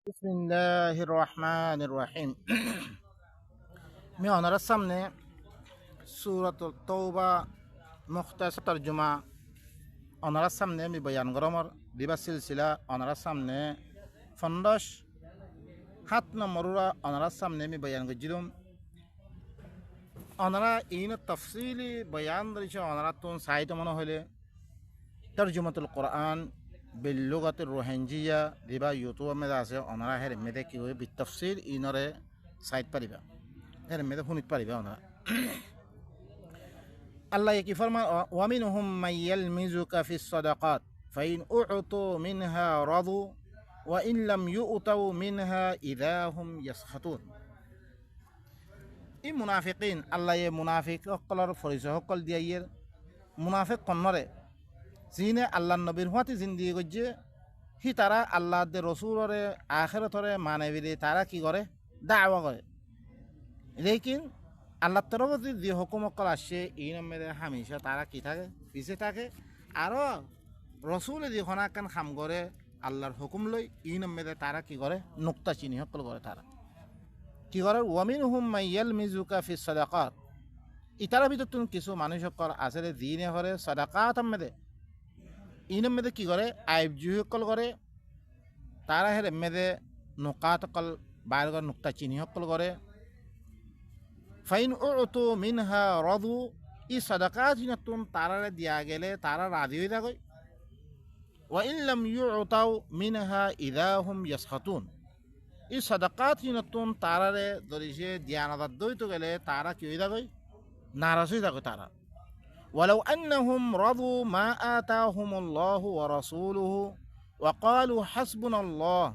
বিসমিল্লাহির রহমানির রহিম। আমি ওনার সামনে সূরাতুল তাওবা মুখতাসার তরজমা ওনার সামনে আমি বয়ান গরমর দিবা সিলসিলা ওনার সামনে 15 নম্বররা ওনার সামনে আমি বয়ান গজিলুম। ওনারা ইন তফসিলি বয়ান দিয়েছে ওনারা তুন সাহিত্য মনে হলে তরজমাতুল কোরআন বিল্লুগাতুর রোহিঞ্জিয়া দিবা ইউটিউব মেদা আছে ওনারা হের মেদে কি হয় বিতফসিল ইনরে সাইট পারিবা হের মেদে শুনিত পারিবা ওনারা। আল্লাহ কি ফরমান ওয়ামিনহুম মাইয়ালমিজুকা ফিস সাদাকাত ফাইন উতু মিনহা রাদু ওয়া ইন লাম ইউতাউ মিনহা ইযা হুম ইয়াসখাতুন। ই মুনাফিকিন আল্লাহ মুনাফিক সকলের পরিচয় সকল দিয়াইয়ের মুনাফিক কন্নরে যিনে আল্লাহ নবীর হুয়াতি জিন্দিগি গজ্জে হি তারা আল্লাহ দে রসুলরে আখেরতরে মানবিরে তারা কি করে দাওয়া করে, লেকিন আল্লাহ তরফতি যে হুকুম অকল আসছে এই নম্বরে হামেশা তারা কি থাকে পিছে থাকে। আরও রসুল যখন কান খাম করে আল্লাহর হুকুম লই এই নম্বরে তারা কি করে নুক্তা চিনি সকল করে তারা কি করে ওয়ামিনহুম মাইয়ালমিজুকা ফিস সাদাকাত। ইতারা ভিতর তুমি কিছু মানুষ সকল আছে দিনে হরে সাদাকাত মেদে ইনম মেদে কি করে আইব জুহকল করে তারা হের মেদে নুকাত কল বাইর করে নুক্তা চিনি সকল করে। ফাইন উতু মিনহা রদু ই সাদাকাত হিনতুন তারারে দিয়া গেলে তারা রাজি হয়ে থাকে। ওয়া ইন লাম ইউতাউ মিনহা ইযা হুম ইয়াসখাতুন ই সাদাকাত হিনতুন তারারে দরিছে দিয়া না দইতো গেলে তারা কি হয়ে থাকে নারাজ হয়ে থাকে তারা। ولو أنهم رضوا ما آتاهم الله ورسوله وقالوا حسبنا الله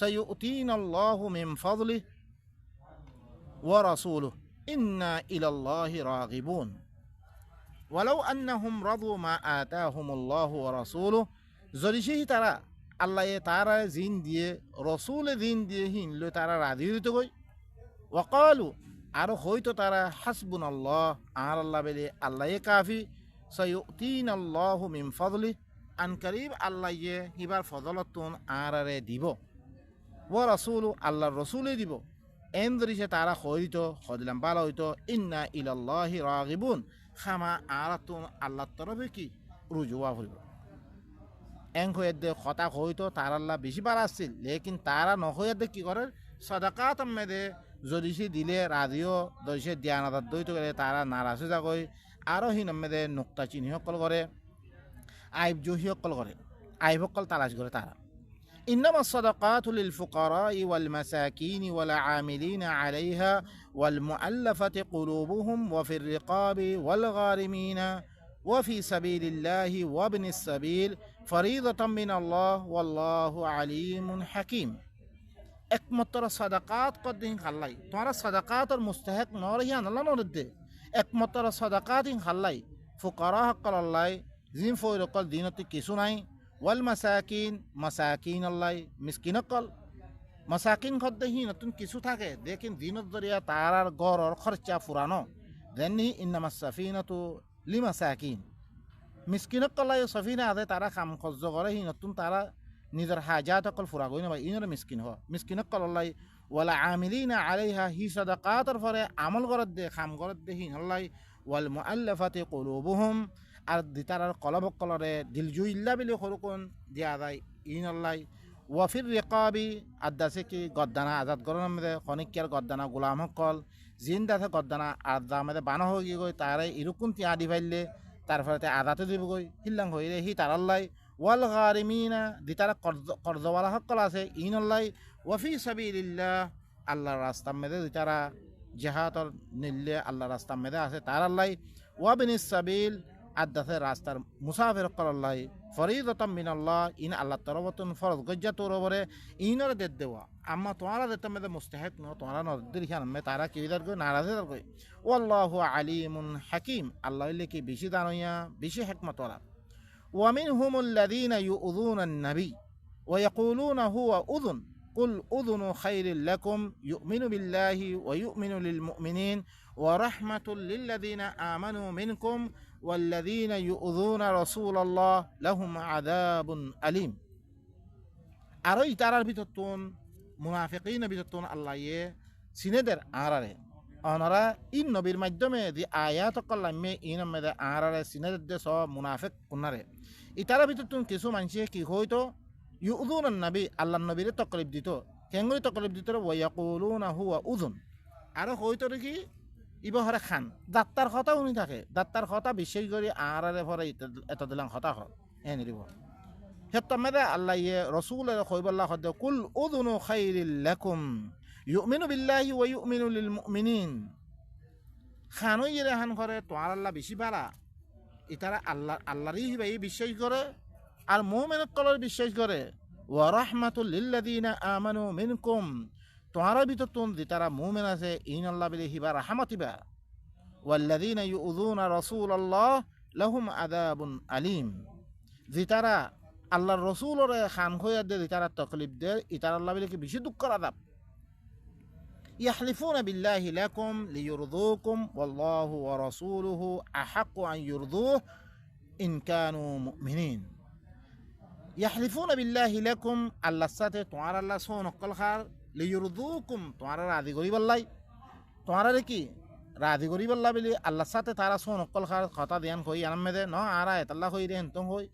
سيؤتينا الله من فضله ورسوله إنا إلى الله راغبون ولو أنهم رضوا ما آتاهم الله ورسوله زريشه ترى الله تعالى زين دي رسول زين دي هين لو ترى راضي تقول وقالوا আরো হয়তো তারা হাসবুন আল্লাহ আর আল্লাহ বেলে আল্লাহ কাফি সাইউতিন আল্লাহু মিন ফাদলি আন করিব আল্লাহ হিবার ফজলতুন আরারে দিব ও রাসূলু আল্লাহর রাসূলে দিব এন দরিছে তারা হয়তো হদিলাম ভালো হয়তো ইন্না ইলাল্লাহি রাগিবুন খামা আরাতুন আল্লাহর তরফে কি রুজুয়া হইব এং হইতে কথা হয়তো তার আল্লাহ বেশি বার আসছিল, লেকিন তারা নহইতে কি করে সাদাকাত মেদে যদি সে দিলে রাজিও যদি সে জ্ঞানাদার দইতে গেলে তারা নারাজ হয়ে যাগই। আরও হি মেদে নুক্তা চিনি সকল করে আইব জহি সকল করে আইব সকল তালাশ করে তারা। إنما الصدقات للفقراء والمساكين والعاملين عليها والمؤلفة قلوبهم وفي الرقاب والغارمين وفي سبيل الله وابن السبيل فريضة من الله والله عليم حكيم। একমাত্র সাদাকাত কদিন খাল্লাই তোমার সাদাকাতর মুস্তাহিক নরহিয়ান আল্লাহ নরদে একমাত্র সাদাকাতিন খাল্লাই ফুকারা হকল আল্লাহ জিম ফয়রকল দিনতে কিছু নাই। ওয়াল মাসাকিন মাসাকিন আল্লাহ মিসকিন হকল মাসাকিন খদ্দেহি নতুন কিছু থাকে দেখিন দিনত দরিয়া তারার গড়র খরচা ফুরানো দেননি ইন্নামাস সাফিনাতু লিমাসাকিন মিসকিন হকল সফিনা আদে তারা কাম খজ্জ করে হি নতুন তারা নিজের হাজাত অকল ফুরা গই না ইনর মিসকিন হ মিসকিন অকল আল্লাহ ওয়ালা আমিলিনা আলাইহা হি সাদাকাতর ফরে আমল করত দে খাম করত দে হিন আল্লাহ ওয়াল মুআল্লাফাতি কুলুবুহুম আর দিতারার কলব কলরে দিলজু ইল্লা বিলি খরুকুন দিয়া যায় ইন আল্লাহ ওয়াফির রিকাবি আদাসে কি গদ্দানা আজাদ গরন মধ্যে খনিকিয়ার গদ্দানা গোলাম হকল জিন্দাতে গদ্দানা আদা মধ্যে বানা হয়ে গই তারে ইরুকুন তিয়া দিবাইলে তারপরে আদাতে দিব গই হিল্লাং হইলে হি তার আল্লাহ ওয়াল গারিমিনা দিতারা কর্জওয়ালা হকল আছে ইন আল্লাহ ওয়াফি সাবিলিল্লাহ আল্লাহর রাস্তা মেদে দিতারা জিহাদর নিল্লে আল্লাহর রাস্তা মেদে আছে তার আল্লাহ ওয়াবিনিস সাবিল আদাসে রাস্তার মুসাফির হকল আল্লাহ ফরিদতাম মিনাল্লাহ ইন আল্লাহ তরবতুন ফরজ গজ্জা তোর ওপরে ইনরে দে দেওয়া আম্মা তোমারা দিতে মেদে মুস্তাহিক ন তোমারা নদীর খান মে তারা কিদার গই নারাজে দার গই ওয়াল্লাহু আলিমুন হাকিম আল্লাহ কি বেশি দানইয়া বেশি হিকমত ওয়ালা। ومنهم الذين يؤذون النبي ويقولون هو أذن قل أذن خير لكم يؤمن بالله ويؤمن للمؤمنين ورحمة للذين آمنوا منكم والذين يؤذون رسول الله لهم عذاب أليم। আরো ইতারার ভিতর তুন মুনাফিকিন বিততুন আল্লাহ ইয়ে সিনেদের আরারে অনরা ইন নবীর মাধ্যমে দি আয়াত কল্লামে ইন মেদে আরারে সিনেদের দে সব মুনাফিক কুনারে ইতারা বিততুন কিছু মানুষে কি হইতো ইউযুন নবী আল্লাহ নবীরে তকলিফ দিত কেঙ্গুরি তকলিফ দিত ওয়ায়াকুলুনা হুয়া উযুন আর হইতো কি ইবহরে খান দাত্তার কথা শুনি থাকে দাত্তার কথা বিশেষ করে আরারে পরে এত দিলাম কথা হয় এনে দিব হেত্তমেদে আল্লাহ ইয়ে রসুলের খৈবল্লাহ হদ্দ কুল উযুনু খাইরিল লাকুম ইউমিনু বিল্লাহি ওয়া ইউমিনু লিল মুমিনিন খানই ইরে হান করে তোয়ার আল্লাহ বেশি বাড়া ইতারা আল্লাহরই হিবাই বিশ্বাস করে আর মুমিনত কলর বিশ্বাস করে ওয়া রাহমাতুল লিল্লাযিনা আমানু মিনকুম তোয়ার ভিতর তুন যেতারা মুমিন আছে ইন আল্লাহ বিলি হিবা রাহমাতিবা ওয়াল্লাযিনা ইউযুনা রাসূলাল্লাহ লাহুম আযাবুন আলীম যেতারা আল্লাহর রসুলের খান খোয়া দে যেতারা তকলিফ দে ইতারা আল্লাহ বিলি কি বেশি দুঃখ আযাব ইয়াহলিফুনা বিল্লাহি লাকুম লিয়ুরদুকুম ওয়াল্লাহু ওয়া রাসূলুহু আহাক্কু আন ইউরদুহু ইন কানু মুমিনিন ইয়াহলিফুনা বিল্লাহি লাকুম আল্লাহর সাথে তোমার আল্লাহ সো নকল খার লিয়ুরদুকুম তোমার রাজি করিবাল্লাই তোমার কি রাজি করিবাল্লা বলি আল্লাহর সাথে তারা সো নকল খার কথা দিয়ান কই আনমে দে ন আরা এতাল্লাহ কই রে হেন্তং হই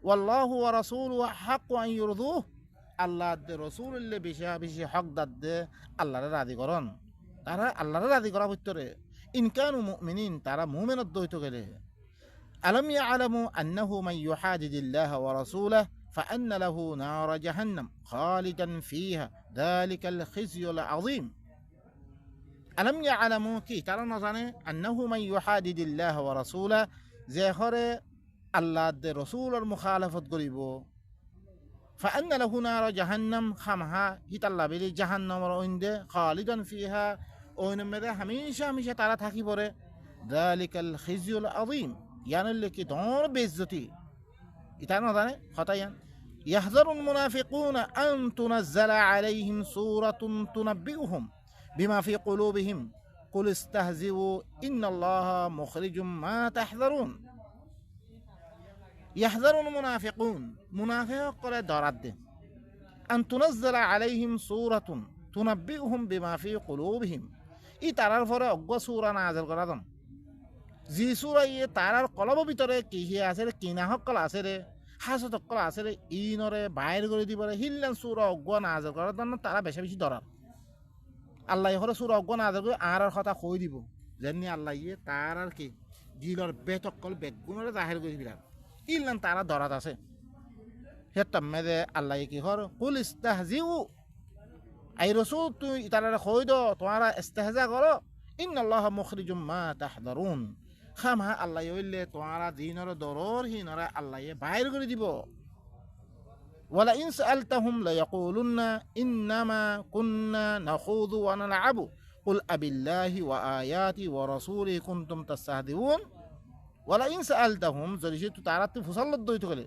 ওয়াল্লাহু ওয়া রাসূলুহু আহাক্কু আন ইউরদুহু আল্লাহ দে রসুল্লে বেশি বেশি হক দাদে আল্লাহরে রাজি করন তারা আল্লাহরে রাজি করা ভিতরে ইনকানু মুমিনিন তারা মুমিনত দইত গেলে আলম ইয়ালামু আন্নাহু মান ইউহাদিদিল্লাহ ওয়া রাসূলাহু ফাআন্না লাহু নার জাহান্নাম খালিদান ফিহা যালিকাল খিজয়ুল আযীম আলম ইয়ালামু কি তারা না জানে আন্নাহু মান ইউহাদিদিল্লাহ ওয়া রাসূলাহু যে হরে আল্লাহ দে রসুলের মুখালাফত করিব فأن له نار جهنم خمها هتلا بلي جهنم رونده خالدا فيها وينمده هميشه تعالى تحكي بره ذلك الخزي العظيم يعني اللي كدور بيزتي يتعلم هذا خطايا يحذر المنافقون أن تنزل عليهم سورة تنبئهم بما في قلوبهم قل استهزئوا إن الله مخرج ما تحذرون يحذر المنافقون منافق قال دارد أن تنزل عليهم سورة تنبئهم بما في قلوبهم إي ترى فرا أقوى سورة نازل قرادم زي سورة إي ترى قلب بيتره كي هي أسر كينا حق الأسر حاسة قل أسر إي نور باير قري دي بره هيلن سورة أقوى نازل قرادم ترى بيشي دارد الله يخرج سورة أقوى نازل قري آرار خطا خوي ديبو زني الله يه ترى كي جيلر بيتك قل بيجونر ظاهر قري بيلار ইল্লান তারা দরাত আছে হেতাম মেদে আল্লাহ কি হর কুল ইস্তাহজিউ আই রাসূল তুই তারা কই দো তোমরা ইস্তেহজা করো ইন্নাল্লাহ মুখরিজুম মা তাহদারুন খামা আল্লাহ হইলে তোমরা দিনের দরর হিনরা আল্লাহ বাইর করে দিব ওয়ালা ইন সাআলতাহুম লা ইয়াকুলুন্না ইন্নামা কুননা নাখুযু ওয়া নালআবু কুল আবিল্লাহি ওয়া আয়াতি ওয়া রাসূলিহি কুনতুম তাস্তাহদিউন ওয়ালা ইন সাআলতাহুম যদি সে তারাতে ফুসাল্লত দইতো গেলে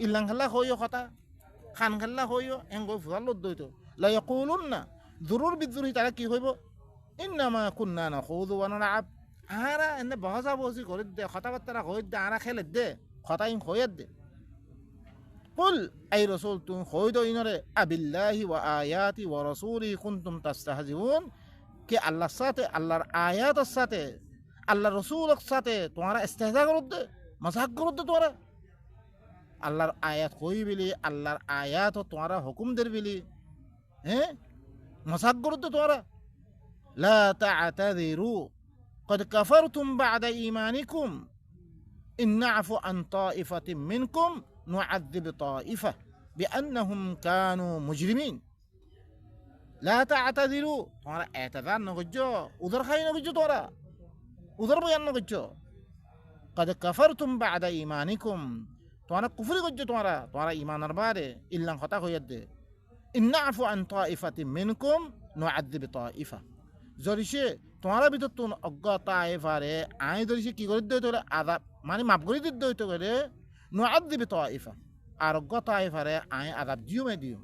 ইল্লাং খাল্লা হইও কথা খান খাল্লা হইও এঙ্গো ফুসাল্লত দইতো লা ইয়াকুলুন্না যুরুর বিযুরি তারা কি হইব ইন্নামা কুননা নাখুযু ওয়া নালআব আরা এনে বহসা বহসি করে দে কথাবার্তা হই দে আরা খেলে দে কথাইন হইয়া দে কুল আই রাসূল তুই হই দো ইনরে আবিল্লাহি ওয়া আয়াতি ওয়া রাসূলিহি কুনতুম তাস্তাহজিউন কি আল্লাহর সাথে আল্লাহর আয়াতের সাথে আল্লাহ রসুলের সাথে তোমরা ইস্তেহজা করতে মজাক করতে তোমরা আল্লাহর আয়াত কই বিলি আল্লাহর আয়াত তোমরা হুকুম দের বিলি হ্যাঁ মজাক করতে তোমরা লা তা'তাযিরু قد كفرتم بعد إيمانكم إن نعفو عن طائفة منكم نعذب طائفة بأنهم كانوا مجرمين لا تعتذروا তোমরা اعتذار نغجو উদর খাই নগজো তোমরা উদর বয়ান নগজো قد كفرتم بعد إيمانكم তোমরা কুফরি গজো তোমরা ঈমানের বাদে ইল্লাং কথা কইয়া দে إن نعفو عن طائفة منكم نعذب طائفة জরিসে তোমরা ভিতর তুন অজ্ঞ তাইফারে আই জরিসে কি করে দইতো আযাব মানে মাফ করে দিতে হইতো করে নুআযিব তাইফা আর অজ্ঞ তাইফারে আই আযাব দিও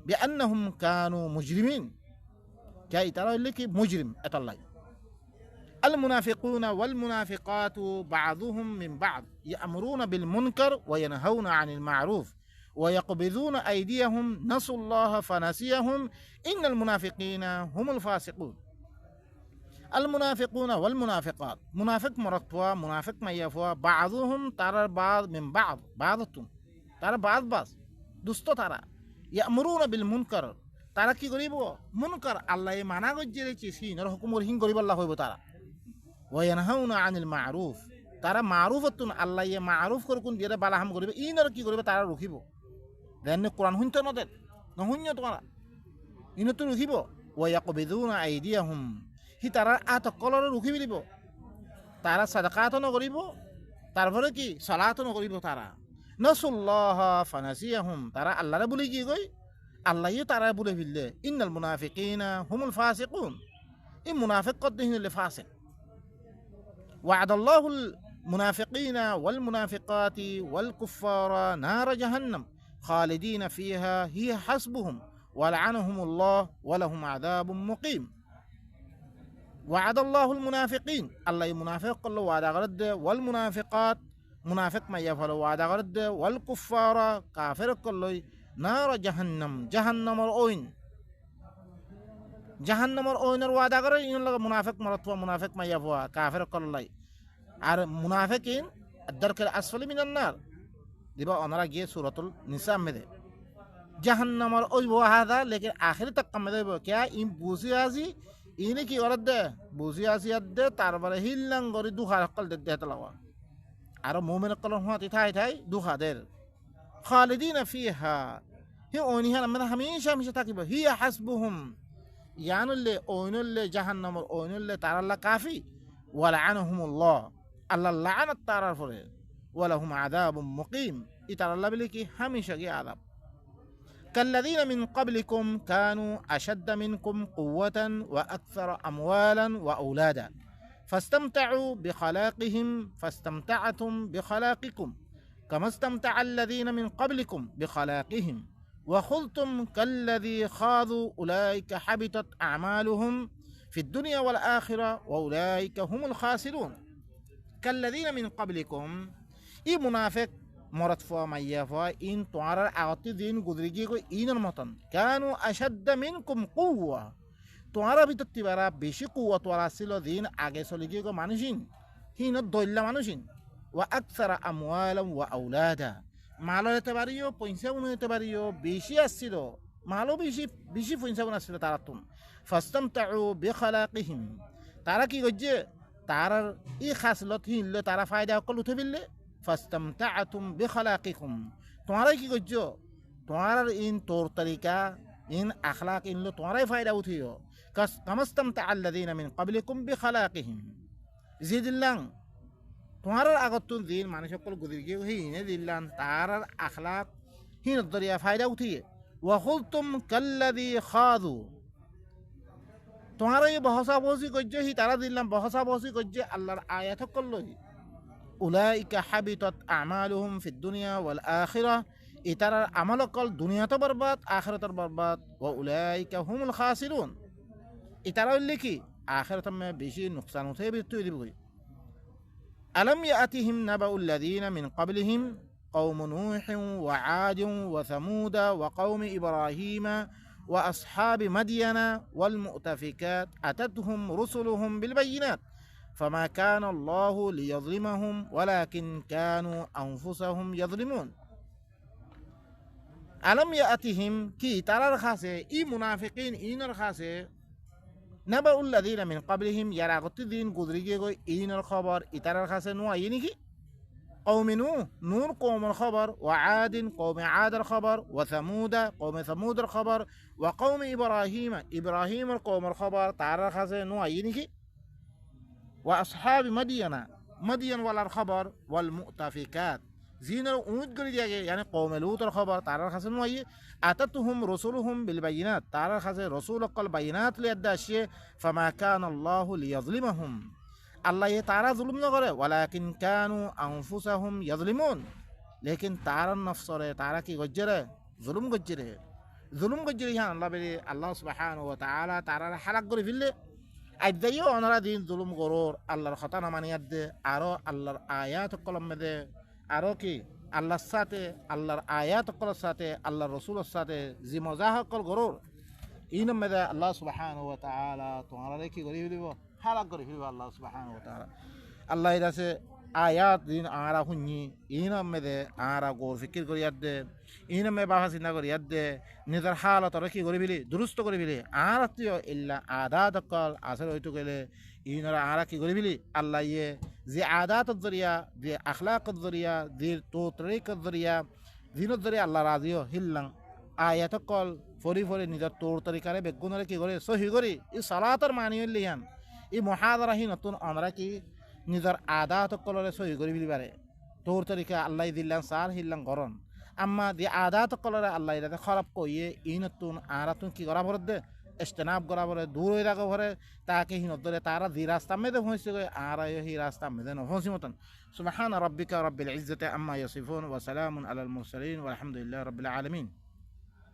বিআন্নাহুম কানু মুজরিমিন কাই তারা হইলে কি মুজরিম এতাল্লাই المنافقون والمنافقات بعضهم من بعض يأمرون بالمنكر وينهون عن المعروف ويقبضون أيديهم نسوا الله فنسيهم إن المنافقين هم الفاسقون المنافقون والمنافقات منافق مرتوا منافق ميفوا بعضهم ترى بعض من بعض بعضهم ترى بعض দুষ্ট তারা ইয়ামুরুনা বিল মুনকার তারা কি করিব মুনকার আল্লাহ মানা গজ্জেরেছি সিনর হুকুমর হিং করিব আল্লাহ হইব তারা ওয়া ইয়ানহাউনা আনিল মারুফ তারা মারুফতুন আল্লাহ ইয়া মারুফ করকুন যেটা বালাহাম করিবে ইনর কি করিবে তারা রখিব দেন কোরআন হুনতে নদের নহুন্য তোমরা ইন তো রখিব ওয়া ইয়াকবিদুনা আইদিয়াহুম হি তারা আত কলর রখি দিব তারা সাদাকাত নকরিব তারপরে কি সালাত নকরিব তারা নাসুল্লাহ ফানাসিয়াহুম তারা আল্লাহরে বলি কি কই আল্লাহই তারা বলে ফেললে ইন্নাল মুনাফিকিনা হুমুল ফাসিকুন এই মুনাফিক কত হিনলে ফাসিক ওয়াদাল্লাহুল মুনাফিকিনা ওয়াল মুনাফিকাতি ওয়াল কুফারা নার জাহান্নাম খালিদিনা ফিহা হিয়া হাসবুহুম ওয়ালআনহুমুল্লাহ ওয়ালাহুম আযাবুম মুকিম ওয়াদাল্লাহুল মুনাফিকিন আল্লাহ মুনাফিক কল ওয়াদা করদে ওয়াল মুনাফিকাত মুনাফিক মাইয়া ফলো ওয়াদা করদে ওয়াল কুফারা কাফির কলই নার জাহান্নাম জাহান্নামর ওইনের ওয়াদা করে ইন লগে মুনাফিক মরতওয়া মুনাফিক মাইয়া ফোয়া কাফির কললাই আর মুনাফিকিন আদ-দারকাল আসফালি মিনান নার দিবা ওনারা গিয়ে সূরাতুল নিসা মেদে জাহান্নামর ওই ওয়াদা লেকিন আখির তক কমে क्या ইন বুঝি আজি ইনি কি করদে বুঝি আজি আদে তারপরে হিল্লাং গরি দুখার কল দে তলাওয়া আর মুমিন কল হুয়াতি ঠাই দুখাদের খালিদিনা ফিহা হি ওনিহান আমরা হামেশা থাকিব হিয়া হাসবুহুম ইয়ানুল্লে ওইনুল্লে জাহান্নামর ওইনুল্লে তারাল্লা কাফি ওয়ালআনহুমুল্লাহ আল্লাহ লাআনাত তারার পরে ওয়ালাহুম আযাবুম মুকিম ই তারাল্লা বলে কি হামেশা কি আযাব كالذين من قبلكم كانوا أشد منكم قوة وأكثر أموالا وأولادا فاستمتعوا بخلاقهم فاستمتعتم بخلاقكم كما استمتع الذين من قبلكم بخلاقهم وخذتم كالذي خاضوا أولئك حبطت أعمالهم في الدنيا والآخرة وأولئك هم الخاسرون كالذين من قبلكم إي منافق مرتفع ميافا إن تعرى أعطي دين قدريكو إن المطن كانوا أشد منكم قوة تعرى بتتبارا بشي قوة ورسل دين آگه سليكو مانشين هنا الدولة مانشين وأكثر أموالا وأولادا মালো হতে পারিও পয়সা উনি হতে পারিও বেশি আসছিল মালো বেশি পয়সা উনি আসছিল তারা তুম ফাস্তামতাউ বিখালাকিহিম তারা কি করছে তারার এই খাসলত হিনলে তারা ফায়দা অকল উঠে ফেললে ফাস্তামতাআতুম বিখালাকিকুম তোমরাই কি করছো তোমার ইন তোর তরিকা ইন আখলাক ইনলো তোমারাই ফায়দা উঠিও কামাস্তামতা আল্লাযীনা মিন ক্বাবলিকুম বিখালাকিহিম জিদিল্লাং তোমার আগত দিন মানুষ সকল গুদির গিয়ে হিনে দিল্লান তার আখলাক হিন দরিয়া ফায়দা উঠিয়ে ওয়াকুলতুম কাল্লাযী খাদু তোমার এই বহসা বহসি করছে হি তারা দিল্লাম বহসা বহসি করছে আল্লাহর আয়াত সকল উলাইকা হাবিতাত আমালুহুম ফিদ দুনিয়া ওয়াল আখিরাহ ইতারার আমল কল দুনিয়াতে বরবাদ আখিরাতে বরবাদ ওয়া উলাইকা হুমুল খাসিরুন ইতারা লিখি আখিরাতে বেশি নুকসান উঠে বিতুই দিবই ألم يأتهم نبأ الذين من قبلهم قوم نوح وعاد وثمود وقوم إبراهيم وأصحاب مدين والمؤتفكات أتتهم رسلهم بالبينات فما كان الله ليظلمهم ولكن كانوا أنفسهم يظلمون ألم يأتهم كي ترى الخاسة إي منافقين إين الخاسة نبأ الذين من قبلهم يراغت الدين قدريجي إين الخبر إتر الخاسة نوعيني قوم نور قوم الخبر وعاد قوم عاد الخبر وثمود قوم ثمود الخبر وقوم إبراهيم القوم الخبر تعالى الخاسة نوعيني وأصحاب مدين ولا الخبر والمؤتفكات زين الأمود قريجي يعني قوم لوط الخبر تعالى الخاسة نوعي أتتهم رسلهم بالبينات تعالى الخاسة رسول قل بينات ليداشي فما كان الله ليظلمهم الله تعالى ظلم نغره ولكن كانوا أنفسهم يظلمون لكن تعالى النفس تعالى كي غجره ظلم غجره يعني الله بلي الله سبحانه وتعالى تعالى حلق قري في اللي أديو أنا دين ظلم غرور الله خطانا من يد أرو الله آيات القلم مده أرو كي আল্লাহর সাথে আল্লাহর আয়াত সকলের সাথে আল্লাহর রসুলের সাথে যে মজা সকল গরুর ইন মেদে আল্লাহ সুবহানাহু ওয়া তাআলা তোমারা কি করে ফেলিব হালাক করে ফেলিব আল্লাহ সুবহানাহু ওয়া তাআলা আল্লাহ এর আছে আয়াত দিন আরা হুঞ্নি ইন মেদে আরা গোর ফিকির করি দে ইন মে বাহা চিন্তা করি দে নিজের হালত কি করে ফেলি দুরুস্ত করে ফেলি আর আত্মীয় ইল্লা আদাত সকল আসলে হইতো গেলে ইনরা আরা কি করে ফেলি আল্লাহ ইয়ে যে আদাতর জরিয়া যে আখলাকর জরিয়া যে তো তরিকর জরিয়া দিনের জরিয়া আল্লাহ রাজিও হিল্লাং আয়াত কল ফরি ফরি নিজের তোর তরিকারে বেগুনরে কি করে সহি করি ই সালাতর মানি লিয়ান ই মহাদারাহি নতুন আমরা কি নিজের আদাত কলরে সহি করি ফেলি পারে তোর তরিকা আল্লাহ দিল্লাং সার হিল্লাং গরম আম্মা দি আদাত কলরে আল্লাহ ইরাতে খারাপ কইয়ে ই নতুন আর তুন কি করা ভরত দে ইস্তেনাব করা ভরে দূর হয়ে রাখা ভরে তাকে হিনত ধরে তারা যে রাস্তা মেদে পৌঁছে গিয়ে আর হি রাস্তা মেদে নৌঁছি মতন সুবহান রাব্বিকা রাব্বিল ইজ্জাতি আম্মা ইয়াসিফুন ওয়া সালামুন আলাল মুরসালিন ওয়া আলহামদুলিল্লাহি রাব্বিল আলামিন।